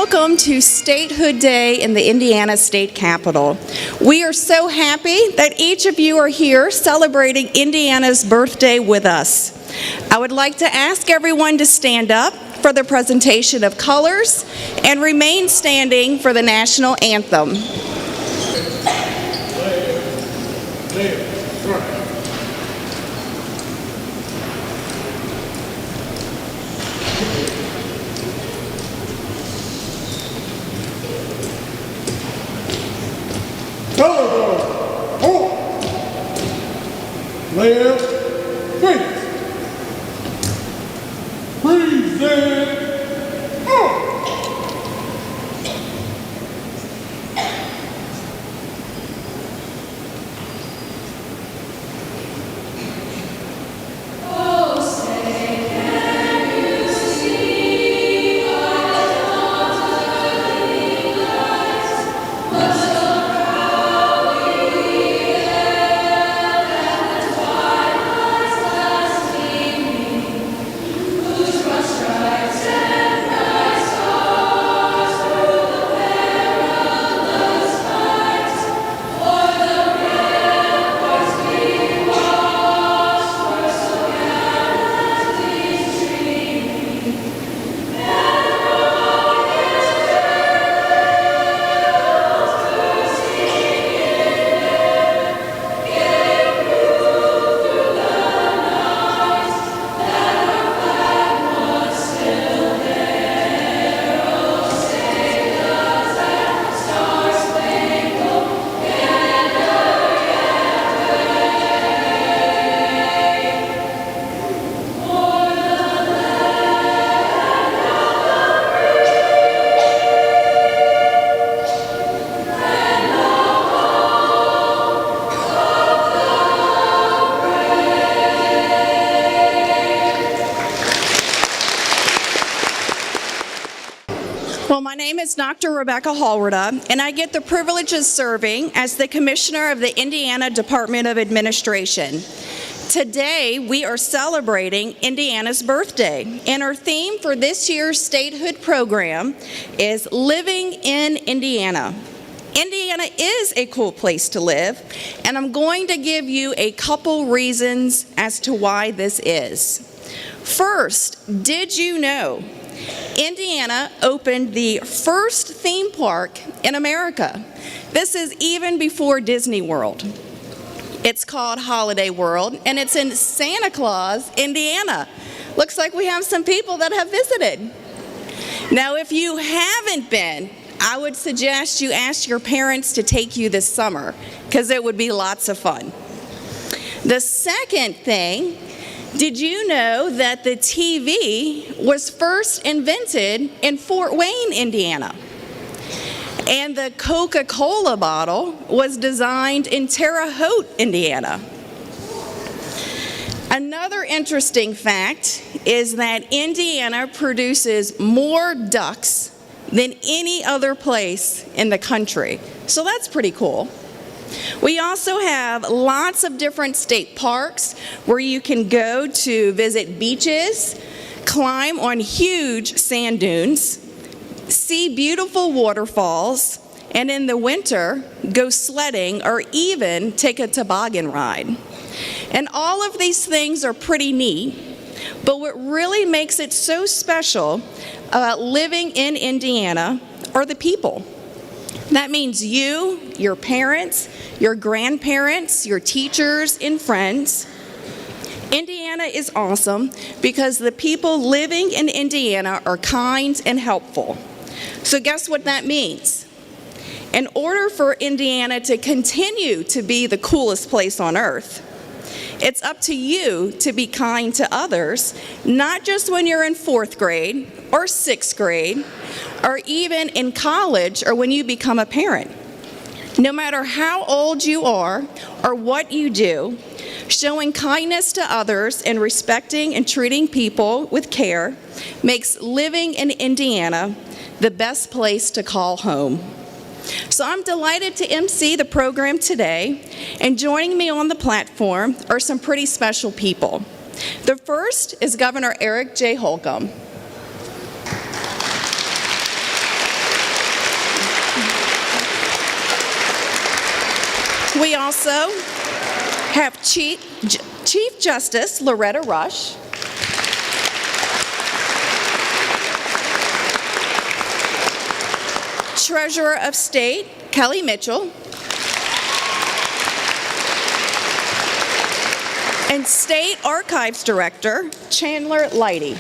welcome to Statehood Day in the Indiana State Capitol. We are so happy that each of you are here celebrating Indiana's birthday with us. I would like to ask everyone to stand up for the presentation of colors and remain standing for the national anthem. Left, right. Present, Well, my name is Dr. Rebecca Hallwarda, and I get the privilege of serving as the Commissioner of the Indiana Department of Administration. Today, we are celebrating Indiana's birthday, and our theme for this year's Statehood program is Living in Indiana. Indiana is a cool place to live, and I'm going to give you a couple reasons as to why this is. First, did you know Indiana opened the first theme park in America? This is even before Disney World. It's called Holiday World, and it's in Santa Claus, Indiana. Looks like we have some people that have visited. Now, if you haven't been, I would suggest you ask your parents to take you this summer, because it would be lots of fun. The second thing, did you know that the TV was first invented in Fort Wayne, Indiana? And the Coca-Cola bottle was designed in Terre Haute, Indiana. Another interesting fact is that Indiana produces more ducks than any other place in the country. So that's pretty cool. We also have lots of different state parks where you can go to visit beaches, climb on huge sand dunes, see beautiful waterfalls, and in the winter, go sledding or even take a toboggan ride. And all of these things are pretty neat, but what really makes it so special about living in Indiana are the people. That means you, your parents, your grandparents, your teachers, and friends. Indiana is awesome because the people living in Indiana are kind and helpful. So guess what that means? In order for Indiana to continue to be the coolest place on earth, it's up to you to be kind to others, not just when you're in 4th grade or 6th grade, or even in college or when you become a parent. No matter how old you are or what you do, showing kindness to others and respecting and treating people with care makes living in Indiana the best place to call home. So I'm delighted to MC the program today, and joining me on the platform are some pretty special people. The first is Governor Eric J. Holcomb. We also have Chief Justice Loretta Rush, Treasurer of State Kelly Mitchell, and State Archives Director Chandler Leidy.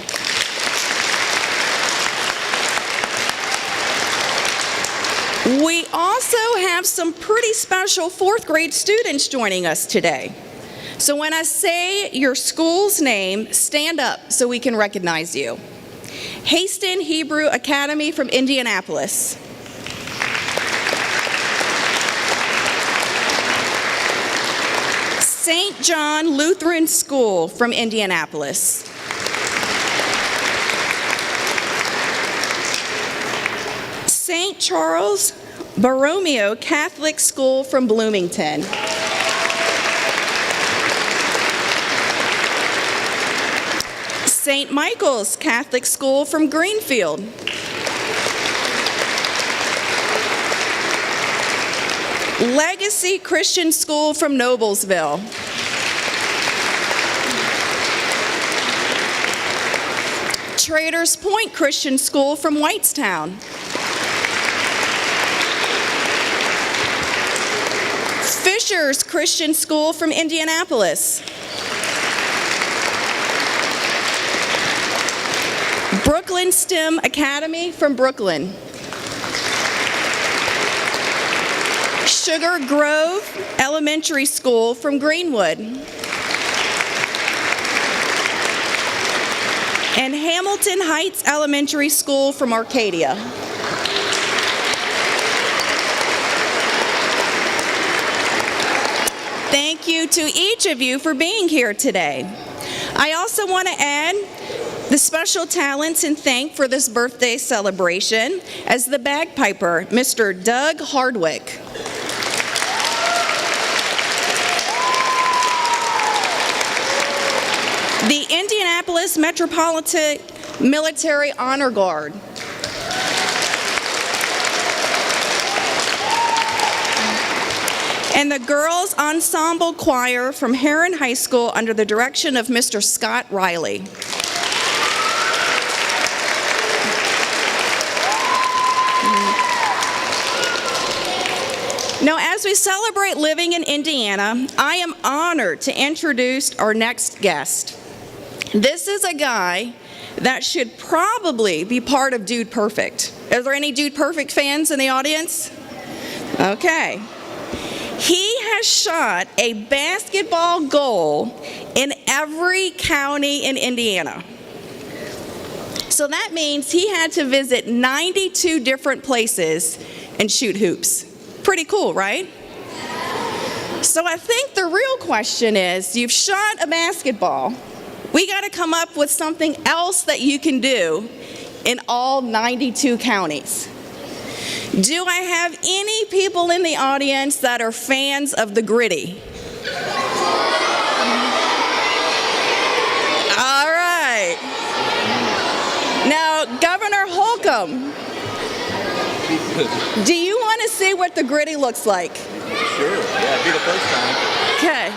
We also have some pretty special fourth grade students joining us today. So when I say your school's name, stand up so we can recognize you. Haston Hebrew Academy from Indianapolis. St. John Lutheran School from Indianapolis. St. Charles Borromeo Catholic School from Bloomington. St. Michael's Catholic School from Greenfield. Legacy Christian School from Noblesville. Traders Point Christian School from Whitestown. Fisher's Christian School from Indianapolis. Brooklyn STEM Academy from Brooklyn. Sugar Grove Elementary School from Greenwood. And Hamilton Heights Elementary School from Arcadia. Thank you to each of you for being here today. I also want to add the special talents and thank for this birthday celebration as the bagpiper, Mr. Doug Hardwick. The Indianapolis Metropolitan Military Honor Guard. And the Girls Ensemble Choir from Heron High School under the direction of Mr. Scott Riley. Now, as we celebrate living in Indiana, I am honored to introduce our next guest. This is a guy that should probably be part of Dude Perfect. Are there any Dude Perfect fans in the audience? Okay. He has shot a basketball goal in every county in Indiana. So that means he had to visit 92 different places and shoot hoops. Pretty cool, right? So I think the real question is, you've shot a basketball. We got to come up with something else that you can do in all 92 counties. Do I have any people in the audience that are fans of the gritty? All right. Now, Governor Holcomb, do you want to see what the gritty looks like? Sure, yeah, it'd be the first time. Okay.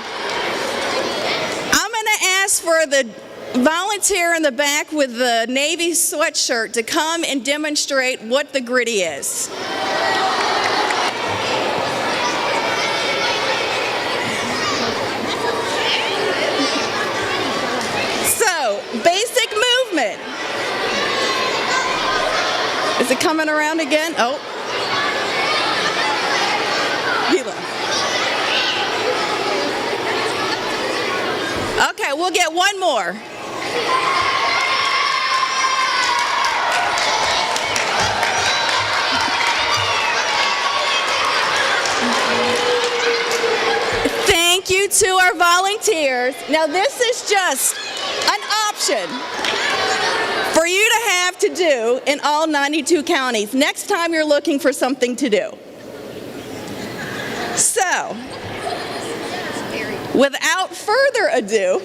I'm going to ask for the volunteer in the back with the navy sweatshirt to come and demonstrate what the gritty is. So, basic movement. Is it coming around again? Oh. He left. Okay, we'll get one more. Thank you to our volunteers. Now this is just an option for you to have to do in all 92 counties next time you're looking for something to do. So, without further ado,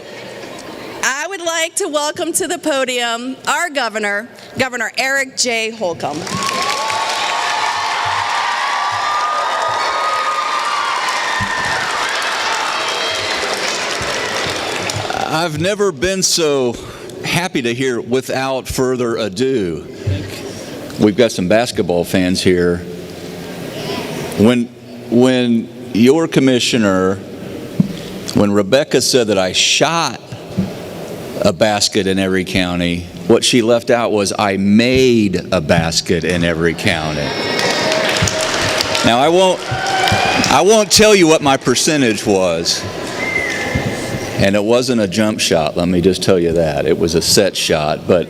I would like to welcome to the podium our governor, Governor Eric J. Holcomb. I've never been so happy to hear without further ado. We've got some basketball fans here. When your commissioner, when Rebecca said that I shot a basket in every county, what she left out was I made a basket in every county. Now I won't tell you what my percentage was. And it wasn't a jump shot, let me just tell you that. It was a set shot. But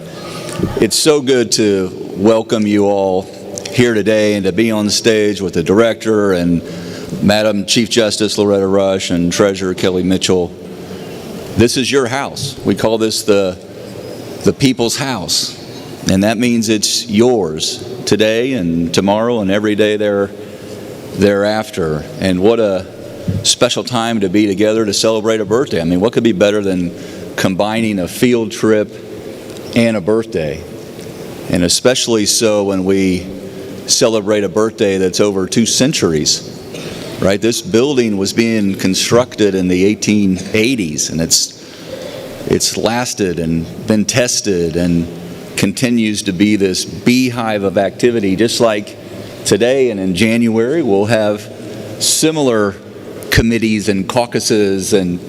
it's so good to welcome you all here today and to be on the stage with the director and Madam Chief Justice Loretta Rush and Treasurer Kelly Mitchell. This is your house. We call this the people's house. And that means it's yours today and tomorrow and every day thereafter. And what a special time to be together to celebrate a birthday. I mean, what could be better than combining a field trip and a birthday? And especially so when we celebrate a birthday that's over 2 centuries, right? This building was being constructed in the 1880s, and it's lasted and been tested and continues to be this beehive of activity. Just like today and in January, we'll have similar committees and caucuses and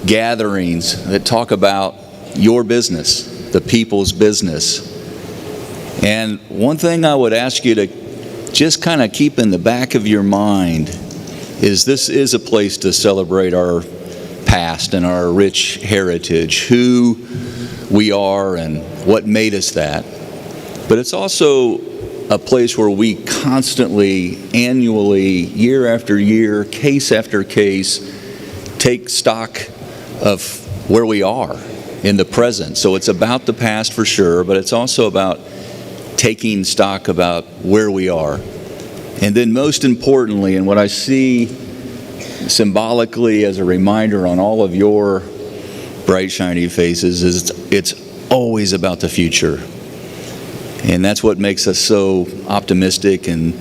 gatherings that talk about your business, the people's business. And one thing I would ask you to just kind of keep in the back of your mind is this is a place to celebrate our past and our rich heritage, who we are and what made us that. But it's also a place where we constantly, annually, year after year, case after case, take stock of where we are in the present. So it's about the past for sure, but it's also about taking stock about where we are. And then most importantly, and what I see symbolically as a reminder on all of your bright, shiny faces, is it's always about the future. And that's what makes us so optimistic and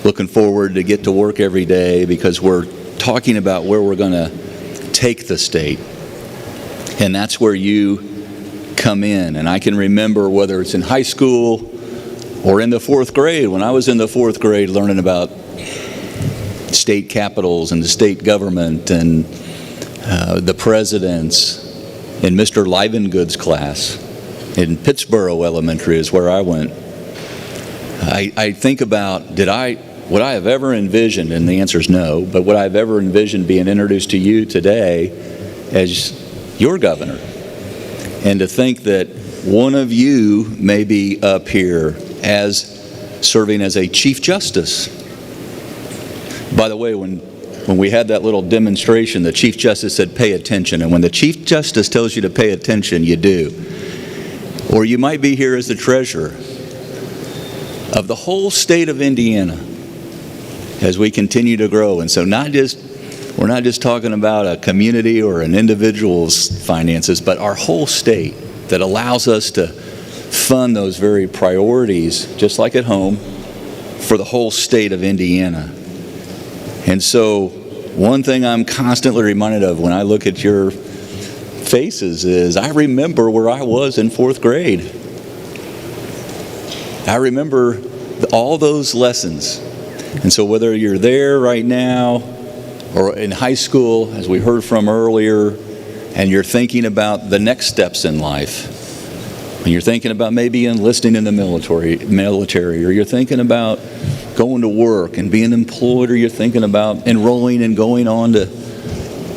looking forward to get to work every day, because we're talking about where we're going to take the state. And that's where you come in. And I can remember, whether it's in high school or in the 4th grade, when I was in the 4th grade learning about state capitals and the state government and the presidents in Mr. Livengood's class. In Pittsboro Elementary is where I went. I think about, would I have ever envisioned, and the answer is no, but would I have ever envisioned being introduced to you today as your governor? And to think that one of you may be up here as serving as a Chief Justice. By the way, when we had that little demonstration, the Chief Justice said, pay attention. And when the Chief Justice tells you to pay attention, you do. Or you might be here as the treasurer of the whole state of Indiana as we continue to grow. And so we're not just talking about a community or an individual's finances, but our whole state that allows us to fund those very priorities, just like at home, for the whole state of Indiana. And so one thing I'm constantly reminded of when I look at your faces is I remember where I was in 4th grade. I remember all those lessons. And so whether you're there right now or in high school, as we heard from earlier, and you're thinking about the next steps in life, and you're thinking about maybe enlisting in the military, or you're thinking about going to work and being employed, or you're thinking about enrolling and going on to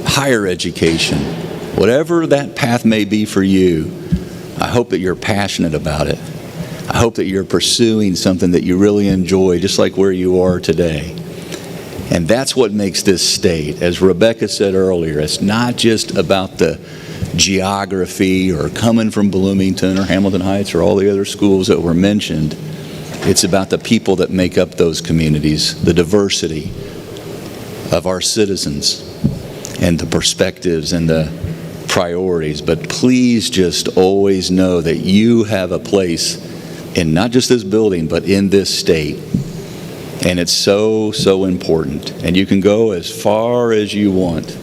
higher education, whatever that path may be for you, I hope that you're passionate about it. I hope that you're pursuing something that you really enjoy, just like where you are today. And that's what makes this state. As Rebecca said earlier, it's not just about the geography or coming from Bloomington or Hamilton Heights or all the other schools that were mentioned. It's about the people that make up those communities, the diversity of our citizens, and the perspectives and the priorities. But please just always know that you have a place in not just this building, but in this state. And it's so, so important. And you can go as far as you want.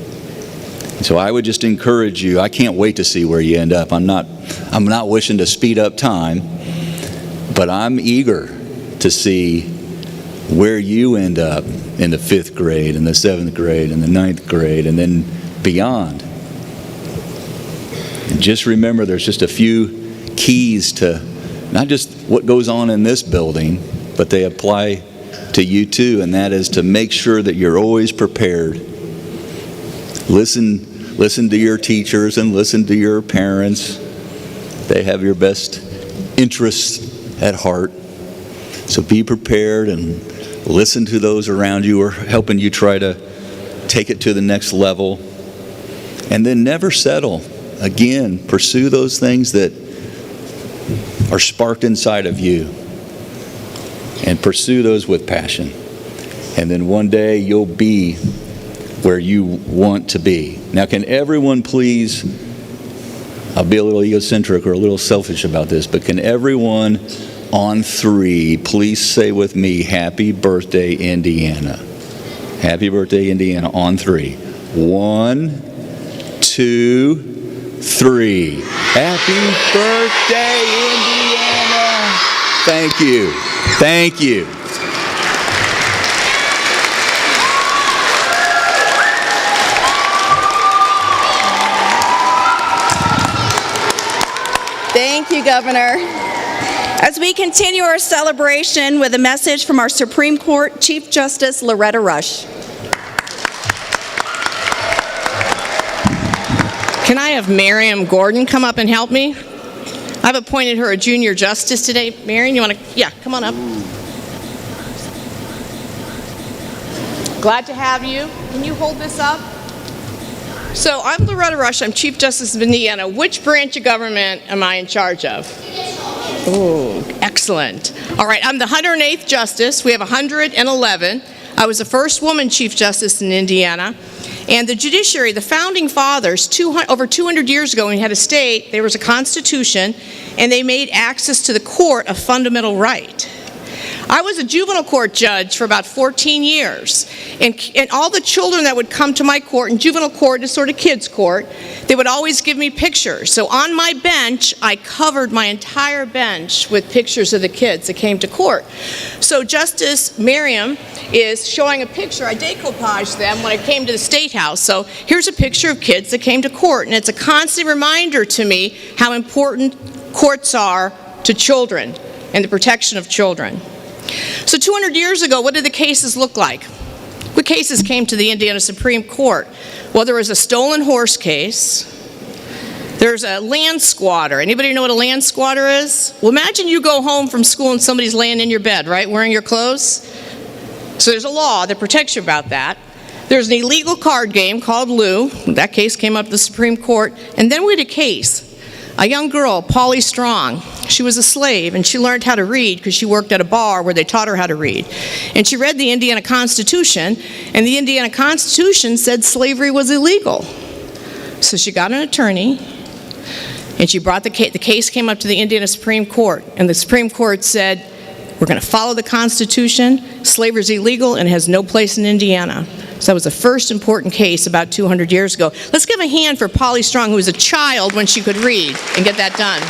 So I would just encourage you. I can't wait to see where you end up. I'm not wishing to speed up time, but I'm eager to see where you end up in the 5th grade, and the 7th grade, and the 9th grade, and then beyond. And just remember, there's just a few keys to not just what goes on in this building, but they apply to you too, and that is to make sure that you're always prepared. Listen to your teachers and listen to your parents. They have your best interests at heart. So be prepared and listen to those around you who are helping you try to take it to the next level. And then never settle. Again, pursue those things that are sparked inside of you. And pursue those with passion. And then one day you'll be where you want to be. Now, can everyone please, I'll be a little egocentric or a little selfish about this, but can everyone on 3 please say with me, Happy Birthday, Indiana? Happy birthday, Indiana, on 3. 1, 2, 3. Happy birthday, Indiana. Thank you. Thank you. Thank you, Governor. As we continue our celebration with a message from our Supreme Court Chief Justice Loretta Rush. Can I have Miriam Gordon come up and help me? I've appointed her a junior justice today. Miriam, you want to? Yeah, come on up. Glad to have you. Can you hold this up? So I'm Loretta Rush. I'm Chief Justice of Indiana. Which branch of government am I in charge of? Oh, excellent. All right, I'm the 108th Justice. We have 111. I was the first woman Chief Justice in Indiana. And the judiciary, the founding fathers, over 200 years ago when we had a state, there was a constitution, and they made access to the court a fundamental right. I was a juvenile court judge for about 14 years, and all the children that would come to my court, and juvenile court is sort of kids' court, they would always give me pictures. So on my bench, I covered my entire bench with pictures of the kids that came to court. So Justice Miriam is showing a picture. I decoupaged them when I came to the State House. So here's a picture of kids that came to court, and it's a constant reminder to me how important courts are to children and the protection of children. So 200 years ago, what did the cases look like? What cases came to the Indiana Supreme Court? Well, there was a stolen horse case. There's a land squatter. Anybody know what a land squatter is? Well, imagine you go home from school and somebody's laying in your bed, right, wearing your clothes. So there's a law that protects you about that. There's an illegal card game called Lou. That case came up to the Supreme Court. And then we had a case. A young girl, Polly Strong, she was a slave, and she learned how to read because she worked at a bar where they taught her how to read. And she read the Indiana Constitution, and the Indiana Constitution said slavery was illegal. So she got an attorney, and she brought the case came up to the Indiana Supreme Court, and the Supreme Court said, we're going to follow the Constitution, slavery is illegal, and has no place in Indiana. So that was the first important case about 200 years ago. Let's give a hand for Polly Strong, who was a child when she could read, and get that done.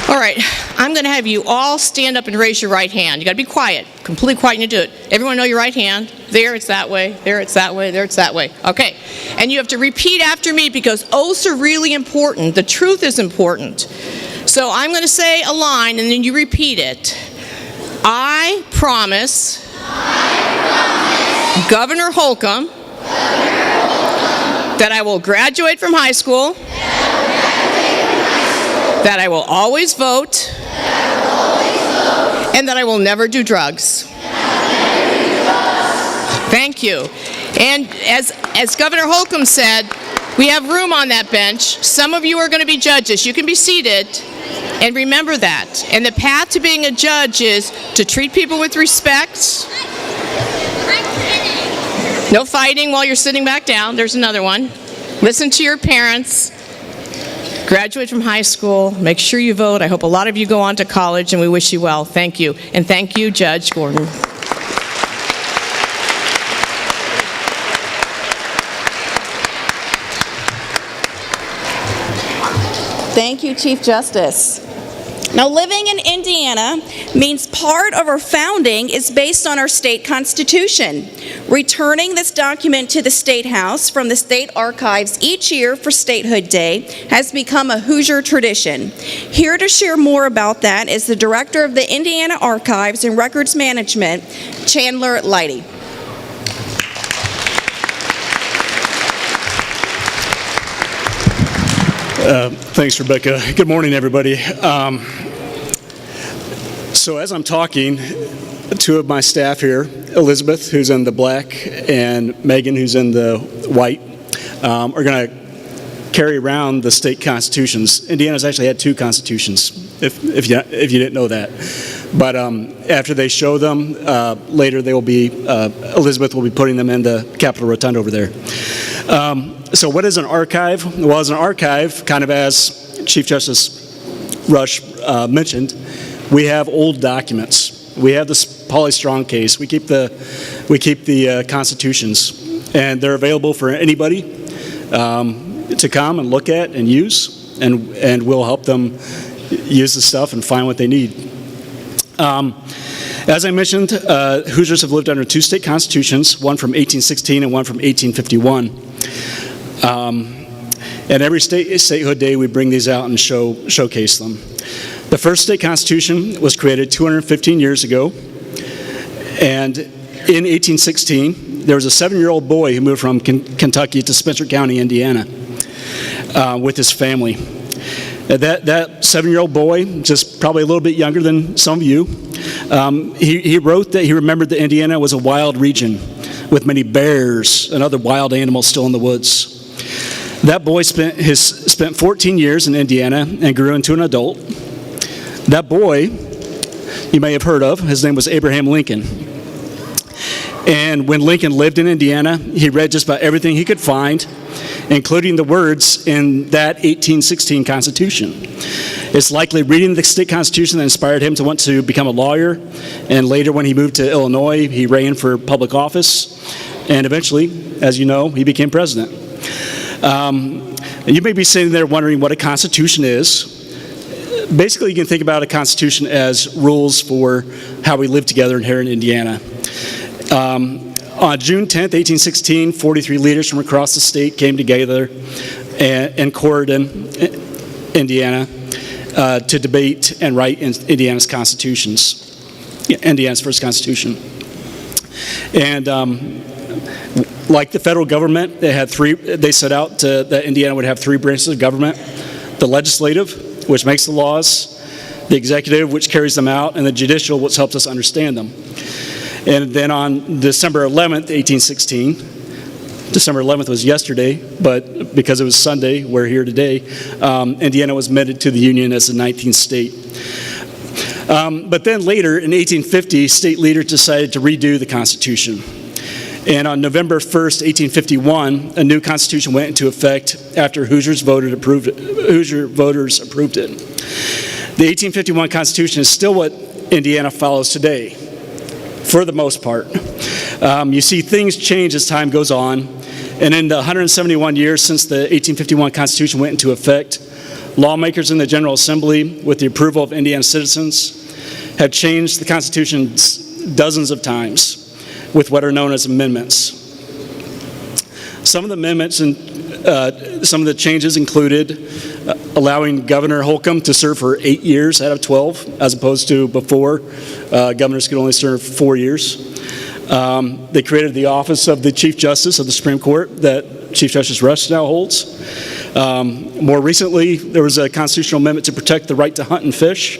All right, I'm going to have you all stand up and raise your right hand. You got to be quiet, completely quiet when you do it. Everyone know your right hand? There, it's that way. There, it's that way. There, it's that way. Okay, and you have to repeat after me because oaths are really important. The truth is important. So I'm going to say a line, and then you repeat it. I promise, Governor Holcomb, that I will graduate from high school, that I will always vote, and that I will never do drugs. Thank you. And as Governor Holcomb said, we have room on that bench. Some of you are going to be judges. You can be seated. And remember that. And the path to being a judge is to treat people with respect. No fighting while you're sitting back down. There's another one. Listen to your parents. Graduate from high school. Make sure you vote. I hope a lot of you go on to college, and we wish you well. Thank you. And thank you, Judge Gordon. Thank you, Chief Justice. Now, living in Indiana means part of our founding is based on our state constitution. Returning this document to the State House from the state archives each year for Statehood Day has become a Hoosier tradition. Here to share more about that is the Director of the Indiana Archives and Records Management, Chandler Leidy. Thanks, Rebecca. Good morning, everybody. So as I'm talking, two of my staff here, Elizabeth, who's in the black, and Megan, who's in the white, are going to carry around the state constitutions. Indiana's actually had two constitutions, if you didn't know that. But after they show them, later they will be, Elizabeth will be putting them in the Capitol Rotunda over there. So what is an archive? Well, as an archive, kind of as Chief Justice Rush mentioned, we have old documents. We have the Polly Strong case. We keep the constitutions, and they're available for anybody to come and look at and use, and we'll help them use the stuff and find what they need. As I mentioned, Hoosiers have lived under two state constitutions, one from 1816 and one from 1851. And every statehood day we bring these out and showcase them. The first state constitution was created 215 years ago, and in 1816 there was a 7-year-old boy who moved from Kentucky to Spencer County, Indiana, with his family. That 7-year-old boy, just probably a little bit younger than some of you, he wrote that he remembered that Indiana was a wild region with many bears and other wild animals still in the woods. That boy spent 14 years in Indiana and grew into an adult. That boy, you may have heard of, his name was Abraham Lincoln. And when Lincoln lived in Indiana, he read just about everything he could find, including the words in that 1816 Constitution. It's likely reading the state constitution that inspired him to want to become a lawyer, and later when he moved to Illinois, he ran for public office, and eventually, as you know, he became president. And you may be sitting there wondering what a constitution is. Basically, you can think about a constitution as rules for how we live together here in Indiana. On June 10th, 1816, 43 leaders from across the state came together in Corydon, Indiana, to debate and write Indiana's constitutions, Indiana's first constitution. And like the federal government, they set out that Indiana would have three branches of government: the legislative, which makes the laws, the executive, which carries them out, and the judicial, which helps us understand them. And then on December 11th, 1816, December 11th was yesterday, but because it was Sunday, we're here today, Indiana was admitted to the Union as the 19th state. But then later, in 1850, state leaders decided to redo the Constitution. And on November 1st, 1851, a new Constitution went into effect after Hoosier voters approved it. The 1851 Constitution is still what Indiana follows today, for the most part. You see things change as time goes on, and in the 171 years since the 1851 Constitution went into effect, lawmakers in the General Assembly, with the approval of Indiana citizens, have changed the Constitution dozens of times with what are known as amendments. Some of the amendments and some of the changes included allowing Governor Holcomb to serve for 8 years out of 12, as opposed to before, governors could only serve 4 years. They created the office of the Chief Justice of the Supreme Court that Chief Justice Rush now holds. More recently, there was a constitutional amendment to protect the right to hunt and fish.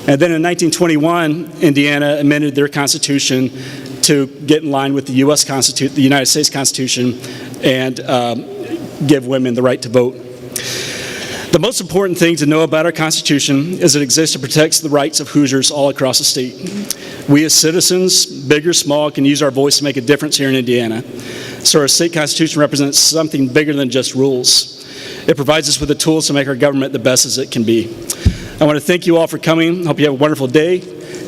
And then in 1921, Indiana amended their constitution to get in line with the U.S. Constitution, the United States Constitution, and give women the right to vote. The most important thing to know about our Constitution is it exists to protect the rights of Hoosiers all across the state. We as citizens, big or small, can use our voice to make a difference here in Indiana. So our state Constitution represents something bigger than just rules. It provides us with the tools to make our government the best as it can be. I want to thank you all for coming. Hope you have a wonderful day.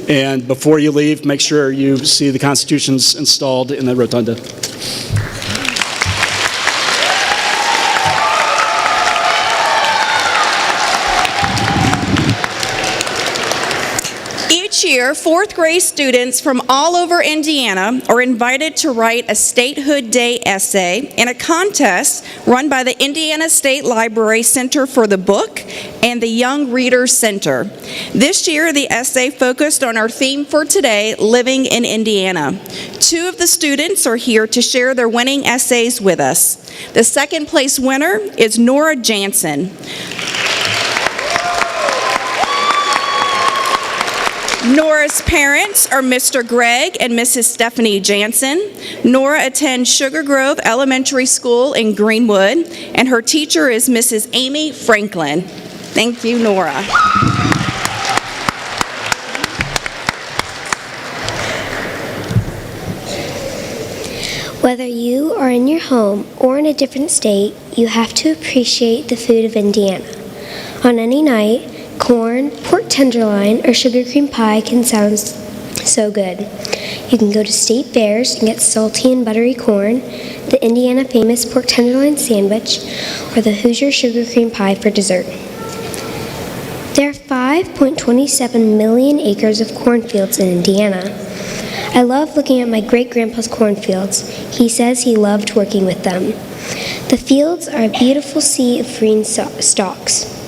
And before you leave, make sure you see the Constitutions installed in the rotunda. year, fourth grade students from all over Indiana are invited to write a Statehood Day essay in a contest run by the Indiana State Library Center for the Book and the Young Readers Center. This year, the essay focused on our theme for today, living in Indiana. Two of the students are here to share their winning essays with us. The second place winner is Nora Jansen. Nora's parents are Mr. Greg and Mrs. Stephanie Jansen. Nora attends Sugar Grove Elementary School in Greenwood, and her teacher is Mrs. Amy Franklin. Thank you, Nora. Whether you are in your home or in a different state, you have to appreciate the food of Indiana. On any night, corn, pork tenderloin, or sugar cream pie can sound so good. You can go to state fairs and get salty and buttery corn, the Indiana famous pork tenderloin sandwich, or the Hoosier sugar cream pie for dessert. There are 5.27 million acres of cornfields in Indiana. I love looking at my great-grandpa's cornfields. He says he loved working with them. The fields are a beautiful sea of green stalks.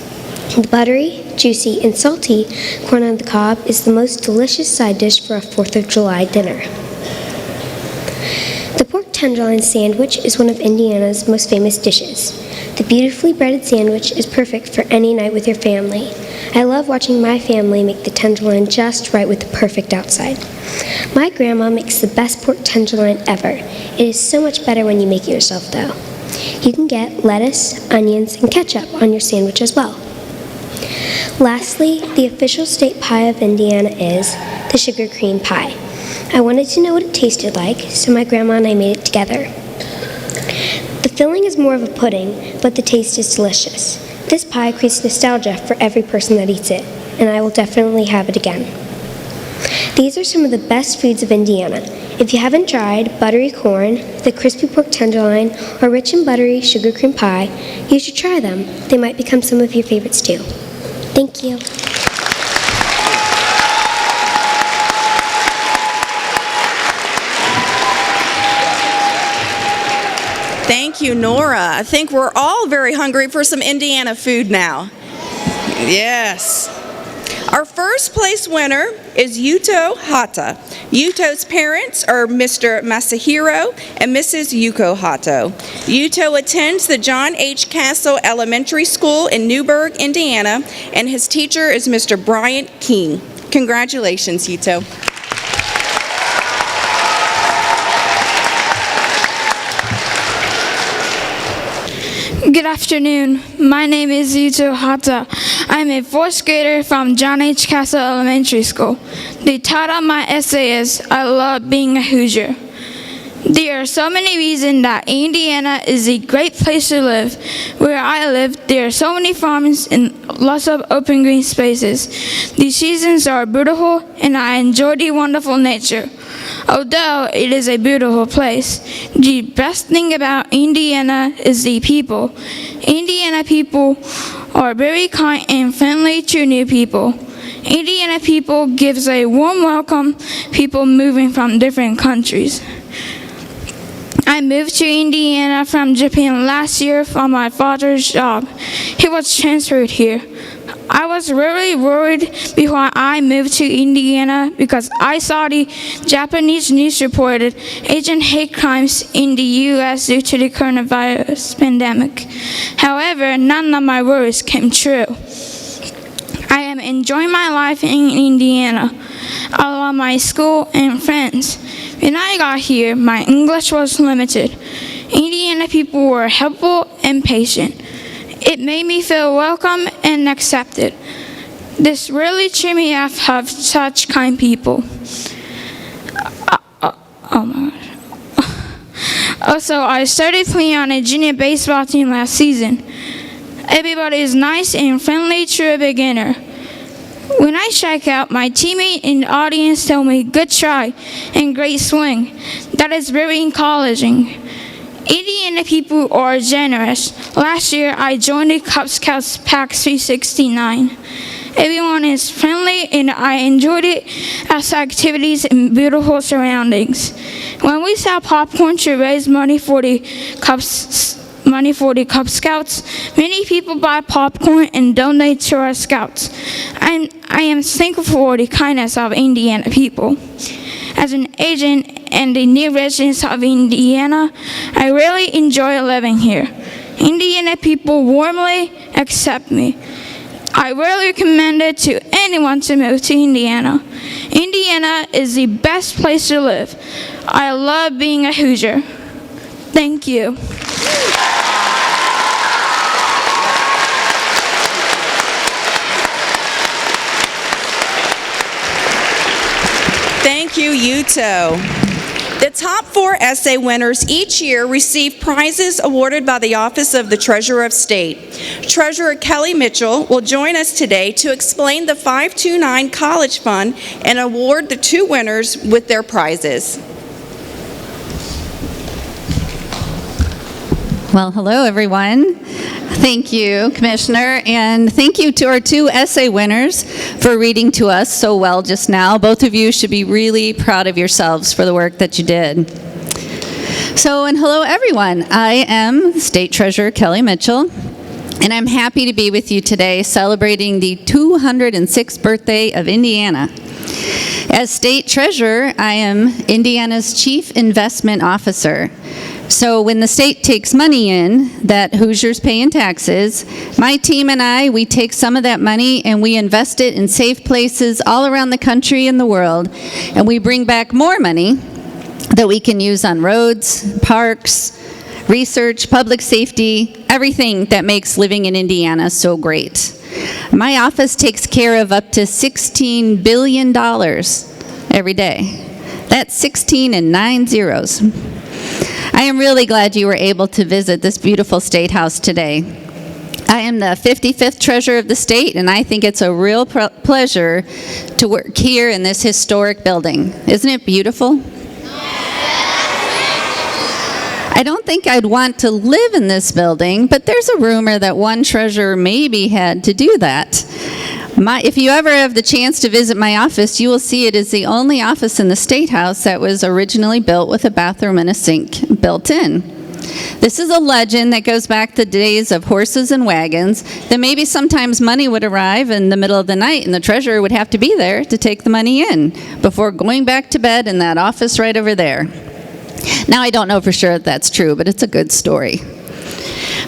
The buttery, juicy, and salty corn on the cob is the most delicious side dish for a 4th of July dinner. The pork tenderloin sandwich is one of Indiana's most famous dishes. The beautifully breaded sandwich is perfect for any night with your family. I love watching my family make the tenderloin just right with the perfect outside. My grandma makes the best pork tenderloin ever. It is so much better when you make it yourself, though. You can get lettuce, onions, and ketchup on your sandwich as well. Lastly, the official state pie of Indiana is the sugar cream pie. I wanted to know what it tasted like, so my grandma and I made it together. The filling is more of a pudding, but the taste is delicious. This pie creates nostalgia for every person that eats it, and I will definitely have it again. These are some of the best foods of Indiana. If you haven't tried buttery corn, the crispy pork tenderloin, or rich and buttery sugar cream pie, you should try them. They might become some of your favorites too. Thank you. Thank you, Nora. I think we're all very hungry for some Indiana food now. Yes. Our first place winner is Yuto Hata. Yuto's parents are Mr. Masahiro and Mrs. Yuko Hato. Yuto attends the John H. Castle Elementary School in Newburgh, Indiana, and his teacher is Mr. Bryant King. Congratulations, Yuto. Good afternoon. My name is Yuto Hata. I'm a 4th grader from John H. Castle Elementary School. The title of my essay is I Love Being a Hoosier. There are so many reasons that Indiana is a great place to live. Where I live, there are so many farms and lots of open green spaces. The seasons are beautiful and I enjoy the wonderful nature. Although it is a beautiful place, the best thing about Indiana is the people. Indiana people are very kind and friendly to new people. Indiana people gives a warm welcome people moving from different countries. I moved to Indiana from Japan last year for my father's job. He was transferred here. I was really worried before I moved to Indiana because I saw the Japanese news reported agent hate crimes in the U.S. due to the coronavirus pandemic. However, none of my worries came true. I am enjoying my life in Indiana. I love my school and friends. When I got here, my English was limited. Indiana people were helpful and patient. It made me feel welcome and accepted. This really cheered me up to have such kind people. Oh my gosh. Also, I started playing on a junior baseball team last season. Everybody is nice and friendly to a beginner. When I strike out, my teammate and the audience tell me, "Good try," and "Great swing." That is very encouraging. Indiana people are generous. Last year, I joined the Cub Scouts Pack 369. Everyone is friendly, and I enjoyed it as activities in beautiful surroundings. When we sell popcorn to raise money for the Cub Scouts, many people buy popcorn and donate to our Scouts. I am thankful for the kindness of Indiana people. As an agent and a new resident of Indiana, I really enjoy living here. Indiana people warmly accept me. I really recommend it to anyone to move to Indiana. Indiana is the best place to live. I love being a Hoosier. Thank you. Thank you, Yuto. The top 4 essay winners each year receive prizes awarded by the Office of the Treasurer of State. Treasurer Kelly Mitchell will join us today to explain the 529 College Fund and award the 2 winners with their prizes. Well, hello, everyone. Thank you, Commissioner, and thank you to our 2 essay winners for reading to us so well just now. Both of you should be really proud of yourselves for the work that you did. So, and hello, everyone. I am State Treasurer Kelly Mitchell, and I'm happy to be with you today celebrating the 206th birthday of Indiana. As State Treasurer, I am Indiana's Chief Investment Officer. So when the state takes money in that Hoosiers pay in taxes, my team and I, we take some of that money and we invest it in safe places all around the country and the world, and we bring back more money that we can use on roads, parks, research, public safety, everything that makes living in Indiana so great. My office takes care of up to $16 billion every day. That's 16 and 9 zeros. I am really glad you were able to visit this beautiful State House today. I am the 55th Treasurer of the state, and I think it's a real pleasure to work here in this historic building. Isn't it beautiful? I don't think I'd want to live in this building, but there's a rumor that one treasurer maybe had to do that. If you ever have the chance to visit my office, you will see it is the only office in the State House that was originally built with a bathroom and a sink built in. This is a legend that goes back to the days of horses and wagons, that maybe sometimes money would arrive in the middle of the night and the treasurer would have to be there to take the money in before going back to bed in that office right over there. Now, I don't know for sure that that's true, but it's a good story.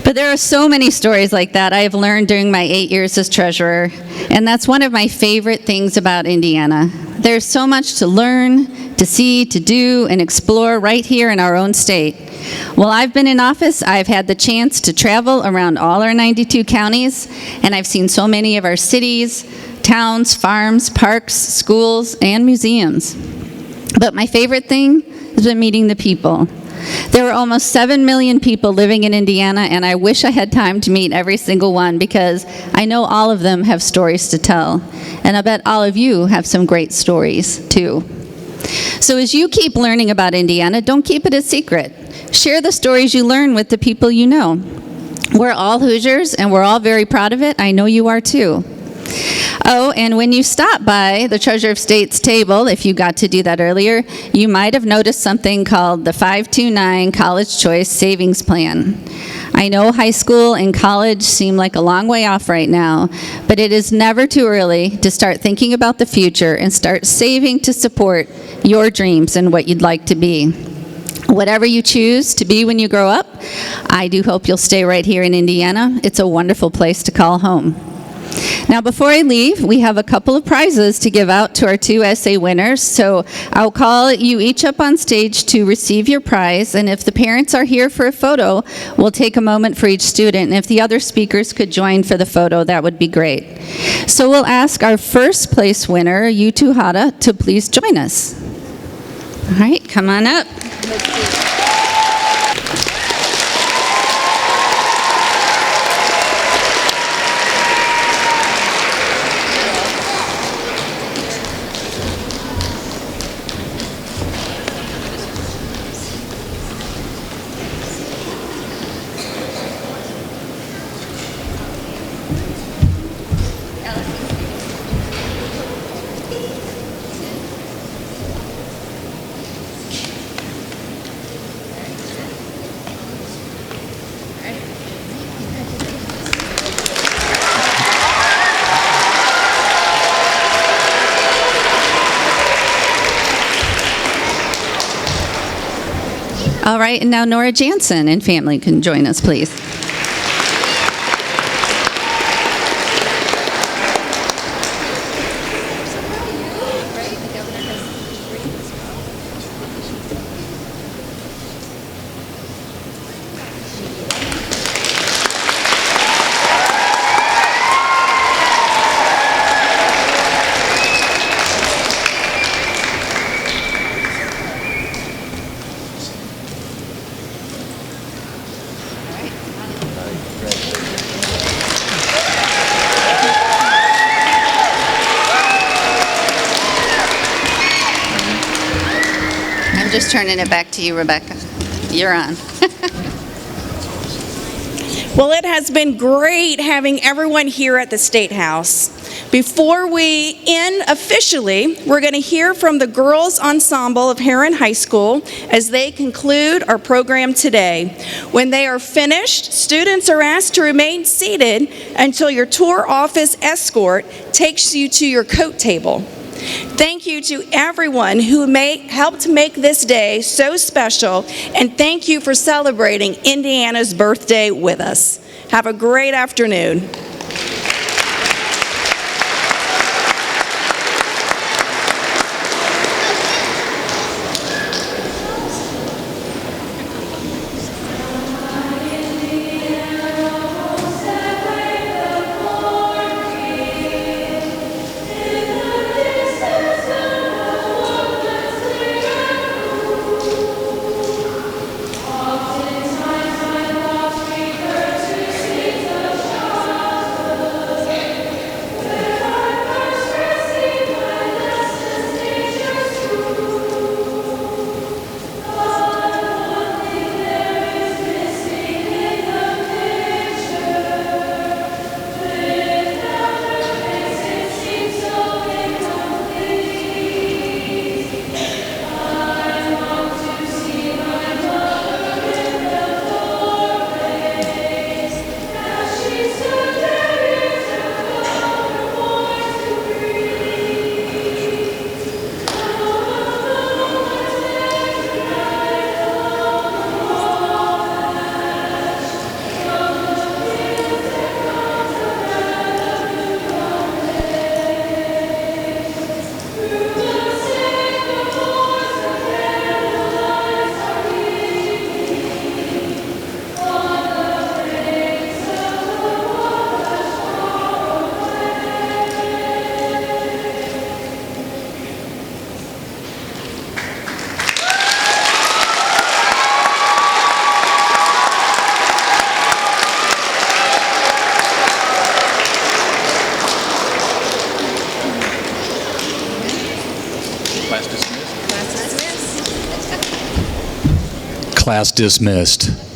But there are so many stories like that I have learned during my 8 years as treasurer, and that's one of my favorite things about Indiana. There's so much to learn, to see, to do, and explore right here in our own state. While I've been in office, I've had the chance to travel around all our 92 counties, and I've seen so many of our cities, towns, farms, parks, schools, and museums. But my favorite thing has been meeting the people. There are almost 7 million people living in Indiana, and I wish I had time to meet every single one because I know all of them have stories to tell. And I bet all of you have some great stories, too. So as you keep learning about Indiana, don't keep it a secret. Share the stories you learn with the people you know. We're all Hoosiers, and we're all very proud of it. I know you are, too. Oh, and when you stop by the Treasurer of State's table, if you got to do that earlier, you might have noticed something called the 529 College Choice Savings Plan. I know high school and college seem like a long way off right now, but it is never too early to start thinking about the future and start saving to support your dreams and what you'd like to be. Whatever you choose to be when you grow up, I do hope you'll stay right here in Indiana. It's a wonderful place to call home. Now, before I leave, we have a couple of prizes to give out to our 2 essay winners, so I'll call you each up on stage to receive your prize, and if the parents are here for a photo, we'll take a moment for each student, and if the other speakers could join for the photo, that would be great. So we'll ask our first place winner, Yuto Hata, to please join us. All right, come on up. All right, and now Nora Jansen and family can join us, please. I'm just turning it back to you, Rebecca. You're on. Well, it has been great having everyone here at the State House. Before we end officially, we're going to hear from the Girls Ensemble of Heron High School as they conclude our program today. When they are finished, students are asked to remain seated until your tour office escort takes you to your coat table. Thank you to everyone who helped make this day so special, and thank you for celebrating Indiana's birthday with us. Have a great afternoon. Class dismissed.